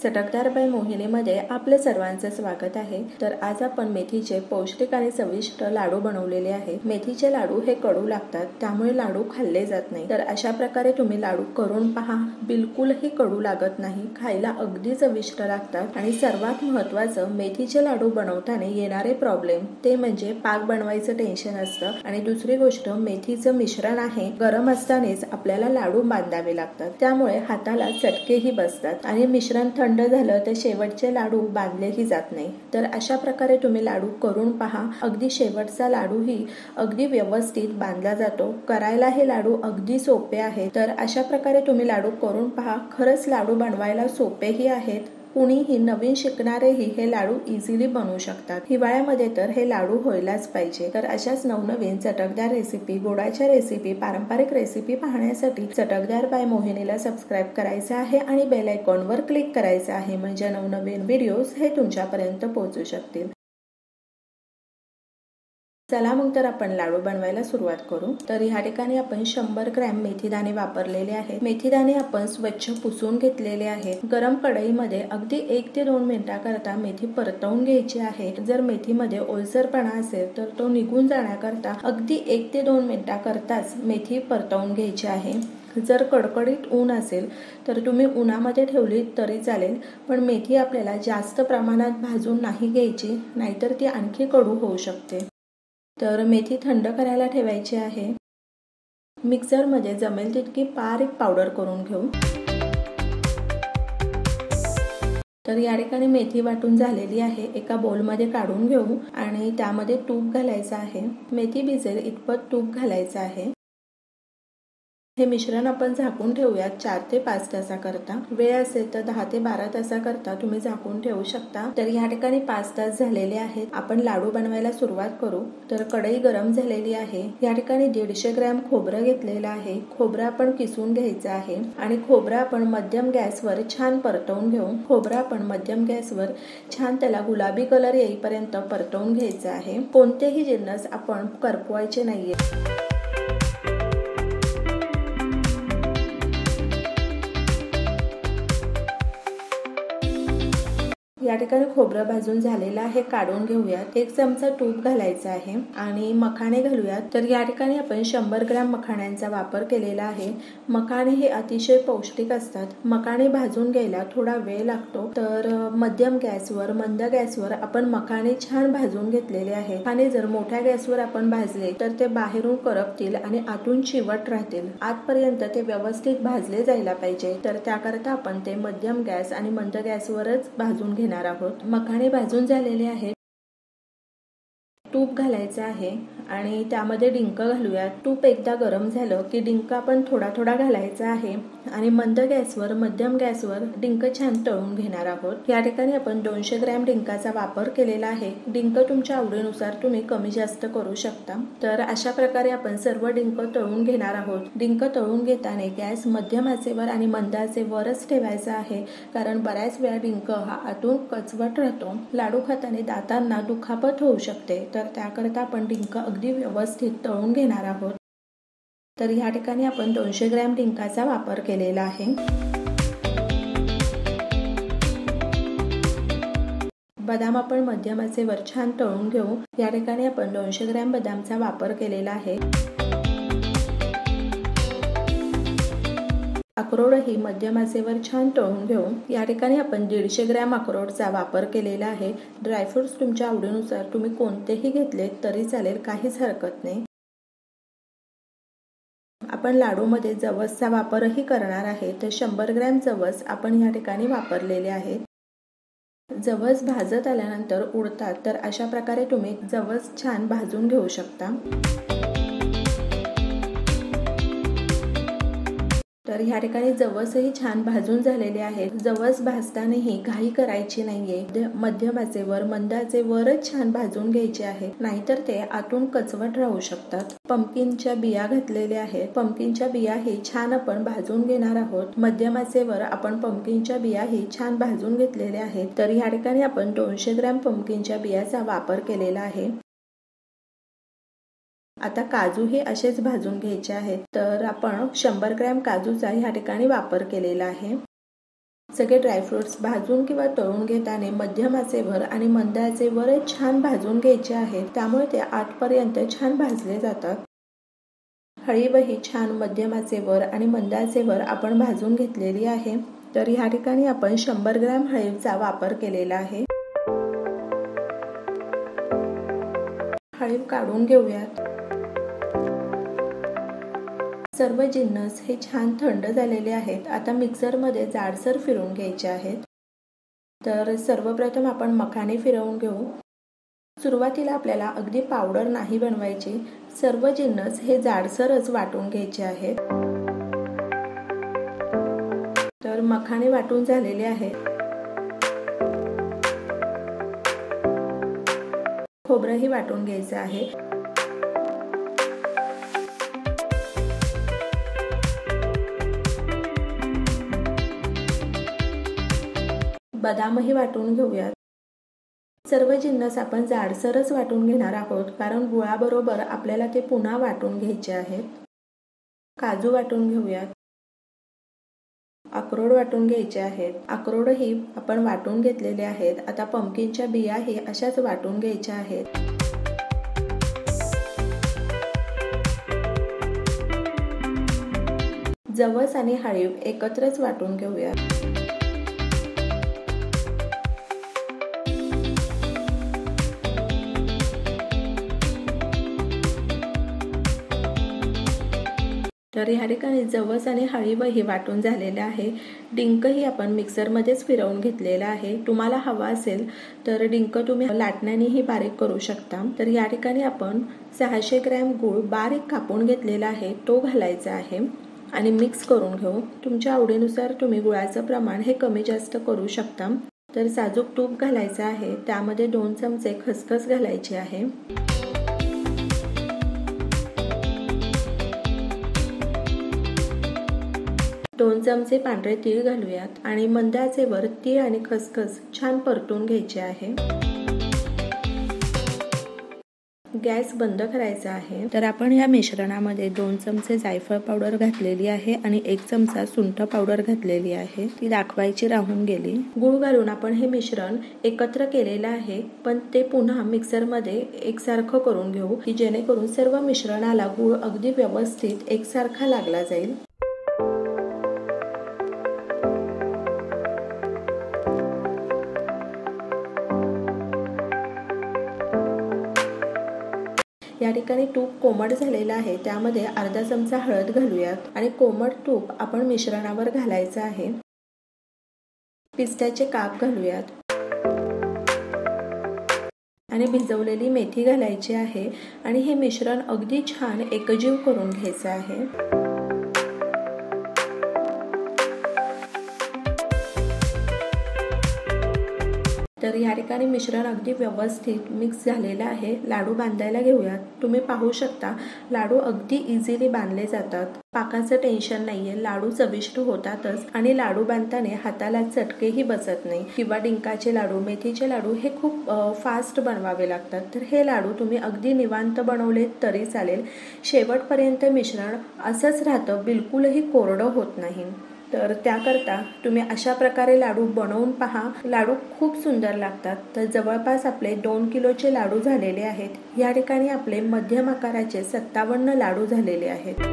चटकदार बाय मोहिनीमध्ये आपले सर्वांचे स्वागत आहे। तर आज आपण मेथीचे पौष्टिक आणि चविष्ट लाडू बनवलेले आहे। मेथीचे लाडू हे कडू लागतात, त्यामुळे लाडू खाल्ले जात नाही। तर अशा प्रकारे तुम्ही लाडू करून पहा, बिलकुलही कडू लागत नाही, खायला अगदी चविष्ट लागतात। आणि सर्वात महत्त्वाचं, मेथीचे लाडू बनवताना येणारे प्रॉब्लेम ते म्हणजे पाक बनवायचं टेन्शन असतं आणि दुसरी गोष्ट मेथीचं मिश्रण आहे, गरम असतानाच आपल्याला लाडू बांधावे लागतात, त्यामुळे हाताला चटकेही बसतात आणि मिश्रण थंड झालं तर शेवटचे लाडू बांधलेही जात नाही। तर अशा प्रकारे तुम्ही लाडू करून पहा, अगदी शेवटचा लाडूही अगदी व्यवस्थित बांधला जातो। करायला हे लाडू अगदी सोपे आहेत। तर अशा प्रकारे तुम्ही लाडू करून पहा, खरंच लाडू बनवायला सोपेही आहेत। कुणीही नवीन शिकणारेही हे लाडू इझिली बनवू शकतात। हिवाळ्यामध्ये तर हे लाडू व्हायलाच पाहिजे। तर अशाच नवनवीन चटकदार रेसिपी, गोडाच्या रेसिपी, पारंपरिक रेसिपी पाहण्यासाठी चटकदार बाय मोहिनीला सबस्क्राईब करायचं आहे आणि बेल आयकॉनवर क्लिक करायचं आहे, म्हणजे नवनवीन व्हिडिओज हे तुमच्यापर्यंत पोहोचू शकतील। चला मग तर आपण लाडू बनवायला सुरुवात करू। तर ह्या ठिकाणी आपण 100 ग्रॅम मेथीदाणे वापरलेले आहेत। मेथीदाणे आपण स्वच्छ पुसून घेतलेले आहेत। गरम कढईमध्ये अगदी 1 ते 2 मिनिटाकरता मेथी परतवून घ्यायची आहे। जर मेथीमध्ये ओलसरपणा असेल तर तो निघून जाण्याकरता अगदी 1 ते 2 मिनिटाकरताच मेथी परतवून घ्यायची आहे। जर कडकडीत ऊन असेल तर तुम्ही उन्हामध्ये ठेवली तरी चालेल, पण मेथी आपल्याला जास्त प्रमाणात भाजून नाही घ्यायची, नाहीतर ती आणखी कडू होऊ शकते। तर मेथी थंड करायला ठेवायची आहे। मिक्सरमध्ये जमेल तितकी बारीक पावडर करून घेऊ। तर या ठिकाणी मेथी वाटून झालेली आहे, एका बोलमध्ये काढून घेऊ आणि त्यामध्ये तूप घालायचं आहे। मेथी भिजेल इतपत तूप घालायचं आहे। हे मिश्रण आपण झाकून ठेवूयात 4 ते 5 तासाकरता। वेळ असेल तर 10 ते 12 तासाकरता तुम्ही झाकून ठेवू शकता। तर या ठिकाणी 5 तास झालेले आहेत। आपण लाडू बनवायला सुरुवात करू। तर कढई गरम झालेली आहे। या ठिकाणी 150 ग्रॅम खोबरं घेतलेलं आहे। खोबरं आपण किसून घ्यायचं आहे आणि खोबरं आपण मध्यम गॅसवर छान परतवून घेऊ। खोबरं आपण मध्यम गॅसवर छान त्याला गुलाबी कलर येईपर्यंत परतवून घ्यायचं आहे। कोणतेही जिन्नस आपण करपवायचे नाहीये। या ठिकाणी खोबरं भाजून झालेलं आहे, काढून घेऊयात। 1 चमचा तूप घालायचा आहे आणि मखाणे घालूयात। तर या ठिकाणी आपण 100 ग्रॅम मखाण्यांचा वापर केलेला आहे। मखाणे हे अतिशय पौष्टिक असतात। मखाणे भाजून घ्यायला थोडा वेळ लागतो, तर मध्यम गॅसवर, मंद गॅसवर आपण मखाणे छान भाजून घेतलेले आहे। आणि जर मोठ्या गॅसवर आपण भाजले तर ते बाहेरून करपतील आणि आतून चिवट राहतील। आतपर्यंत ते व्यवस्थित भाजले जायला पाहिजे, तर त्याकरता आपण ते मध्यम गॅस आणि मंद गॅसवरच भाजून घेणार आहोत। मखाणे भाजून झालेले आहेत। तूप घालायचं आहे आणि त्यामध्ये डिंक घालूयात। तूप एकदा गरम झालं की डिंक आपण थोडा थोडा घालायचा आहे आणि मंद गॅसवर, मध्यम गॅसवर डिंक छान तळून घेणार आहोत। या ठिकाणी आपण 200 ग्रॅम डिंकाचा वापर केलेला आहे। डिंक तुमच्या आवडीनुसार तुम्ही कमी जास्त करू शकता। तर अशा प्रकारे आपण सर्व डिंक तळून घेणार आहोत। डिंक तळून घेताना गॅस मध्यम आचेवर आणि मंद आचेवरच ठेवायचा आहे, कारण बऱ्याच वेळा डिंक हा आतून कचवट राहतो। लाडू खाताना दातांना दुखापत होऊ शकते, तर त्याकरता आपण डिंक अगदी व्यवस्थित तळून घेणार आहोत। तर या ठिकाणी आपण 200 ग्रॅम डिंकाचा वापर केलेला आहे। बदाम आपण मध्यम आचेवर छान तळून घेऊ। या ठिकाणी आपण 200 ग्रॅम बदामचा वापर केलेला आहे। अक्रोडही मध्यम आचेवर छान तळून घेऊ। या ठिकाणी आपण 150 ग्रॅम अक्रोडचा वापर केलेला आहे। ड्रायफ्रुट्स तुमच्या आवडीनुसार तुम्ही कोणतेही घेतले तरी चालेल, काहीच हरकत नाही। आपण लाडूमध्ये जवसचा वापरही करणार आहे, तर 100 ग्रॅम जवस आपण या ठिकाणी वापरलेले आहेत। जवस भाजत आल्यानंतर उडतात, तर अशा प्रकारे तुम्ही जवस छान भाजून घेऊ शकता। तर ह्या ठिकाणी जवसही छान भाजून झालेले आहेत। जवस भाजतानाही घाई करायची नाहीये, मध्यम आचेवर, मंद आचेवरच छान भाजून घ्यायचे आहे, नाहीतर ते आतून कचवट राहू शकतात। पंपकिनच्या बिया घातलेल्या आहेत। पंपकिनच्या बियाही छान आपण भाजून घेणार आहोत। मध्यम आचेवर आपण पंपकिनच्या बियाही छान भाजून घेतलेल्या आहेत। तर ह्या ठिकाणी आपण 200 ग्रॅम पंपकिनच्या बियाचा वापर केलेला आहे। आता काजू हे असेच भाजून घ्यायचे आहेत। तर आपण 100 ग्रॅम काजूचा ह्या ठिकाणी वापर केलेला आहे। सगळे ड्रायफ्रुट्स भाजून किंवा तळून घेताना मध्यम आचेवर आणि मंद आचेवर छान भाजून घ्यायचे आहेत, त्यामुळे ते आतपर्यंत छान भाजले जातात। हळीवही छान मध्यम आचेवर आणि मंद आचेवर आपण भाजून घेतलेली आहे। तर ह्या ठिकाणी आपण 100 ग्रॅम हळीवचा वापर केलेला आहे। हळीव काढून घेऊयात। सर्व जिन्नस हे छान थंड झालेले आहेत। आता मिक्सरमध्ये जाडसर फिरवून घ्यायचे आहेत। तर सर्वप्रथम आपण मखाणे फिरवून घेऊ। सुरुवातीला आपल्याला अगदी पावडर नाही बनवायची, सर्व जिन्नस हे जाडसरच वाटून घ्यायचे आहेत। तर मखाणे वाटून झालेले आहेत। खोबरंही वाटून घ्यायचं आहे। बदामही वाटून घेऊयात। सर्व जिन्नस आपण जाडसरच वाटून घेणार आहोत, कारण गुळाबरोबर आपल्याला ते पुन्हा वाटून घ्यायचे आहेत। काजू वाटून घेऊयात। अक्रोड वाटून घ्यायचे आहेत। अक्रोडही आपण वाटून घेतलेले आहेत। आता पंपकिनच्या बियाही अशाच वाटून घ्यायच्या आहेत। जवस आणि हळीव एकत्रच वाटून घेऊयात। तर ह्या ठिकाणी जवस आणि हळीवही वाटून झालेले आहे। डिंकही आपण मिक्सरमध्येच फिरवून घेतलेला आहे। तुम्हाला हवा असेल तर डिंक तुम्ही लाटण्यानेही बारीक करू शकता। तर या ठिकाणी आपण 600 ग्रॅम गूळ बारीक कापून घेतलेला आहे, तो घालायचा आहे आणि मिक्स करून घेऊ। तुमच्या आवडीनुसार तुम्ही गुळाचं प्रमाण हे कमी जास्त करू शकता। तर साजूक तूप घालायचं आहे, त्यामध्ये 2 चमचे खसखस घालायची आहे। 2 चमचे पांढरे तीळ घालूयात आणि मंद आचेवर तीळ आणि खसखस छान परतून घ्यायचे आहे। गॅस बंद करायचा आहे। तर आपण या मिश्रणामध्ये 2 चमचे जायफळ पावडर घातलेली आहे आणि 1 चमचा सुंठ पावडर घातलेली आहे, ती दाखवायची राहून गेली। गूळ घालून आपण हे मिश्रण एकत्र केलेलं आहे, पण ते पुन्हा मिक्सरमध्ये एकसारखं करून घेऊ, की जेणेकरून सर्व मिश्रणाला गूळ अगदी व्यवस्थित एकसारखा लागला जाईल। या ठिकाणी तूप कोमट झालेलं आहे, त्यामध्ये अर्धा चमचा हळद घालूयात आणि कोमट तूप आपण मिश्रणावर घालायचं आहे। पिस्त्याचे काप घालूयात आणि भिजवलेली मेथी घालायची आहे आणि हे मिश्रण अगदी छान एकजीव करून घ्यायचं आहे। तर या ठिकाणी मिश्रण अगदी व्यवस्थित मिक्स झालेलं आहे। लाडू बांधायला घेऊयात। तुम्ही पाहू शकता लाडू अगदी इझिली बांधले जातात, पाकाचं टेन्शन नाहीये, लाडू चविष्ट होतातच आणि लाडू बांधताना हाताला चटकेही बसत नाही। किंवा डिंकाचे लाडू, मेथीचे लाडू हे खूप फास्ट बनवावे लागतात, तर हे लाडू तुम्ही अगदी निवांत बनवले तरी चालेल। शेवटपर्यंत मिश्रण असंच राहतं, बिलकुलही कोरडं होत नाही। तर त्याकरता तुम्ही अशा प्रकारे लाडू बनवून पहा, लाडू खूप सुंदर लागतात। तर जवळपास आपले 2 किलोचे लाडू झालेले आहेत। या ठिकाणी आपले मध्यम आकाराचे 57 लाडू झालेले आहेत।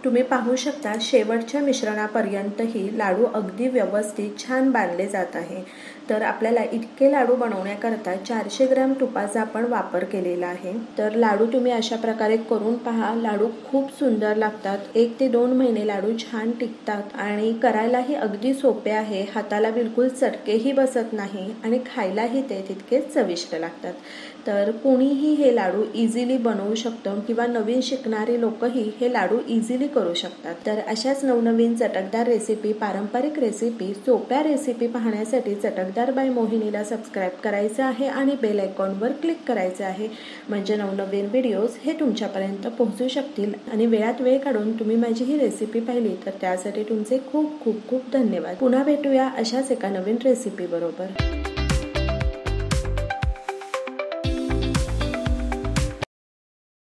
तुम्ही पाहू शकता शेवटच्या मिश्रणापर्यंतही लाडू अगदी व्यवस्थित छान बांधले जात आहे। तर आपल्याला इतके लाडू बनवण्याकरता 400 ग्रॅम तुपाचा आपण वापर केलेला आहे। तर लाडू तुम्ही अशा प्रकारे करून पहा, लाडू खूप सुंदर लागतात। 1 ते 2 महिने लाडू छान टिकतात आणि करायलाही अगदी सोपे आहे। हाताला बिलकुल चटकेही बसत नाही आणि खायलाही ते तितकेच चविष्ट लागतात। तर कुणीही हे लाडू इझिली बनवू शकतं किंवा नवीन शिकणारे लोकही हे लाडू इझिली करू शकतात। तर अशाच नवनवीन चटकदार रेसिपी, पारंपरिक रेसिपी, सोप्या रेसिपी पाहण्यासाठी चटकदार बाय मोहिनीला सबस्क्राइब करायचं आहे आणि बेल आयकॉनवर क्लिक करायचं आहे, म्हणजे नवनवीन व्हिडिओज हे तुमच्यापर्यंत पोहोचू शकतील। आणि वेळात वेळ काढून तुम्ही माझी ही रेसिपी पाहिली तर त्यासाठी तुमचे खूप खूप खूप धन्यवाद। पुन्हा भेटूया अशाच एका नवीन रेसिपी बरोबर।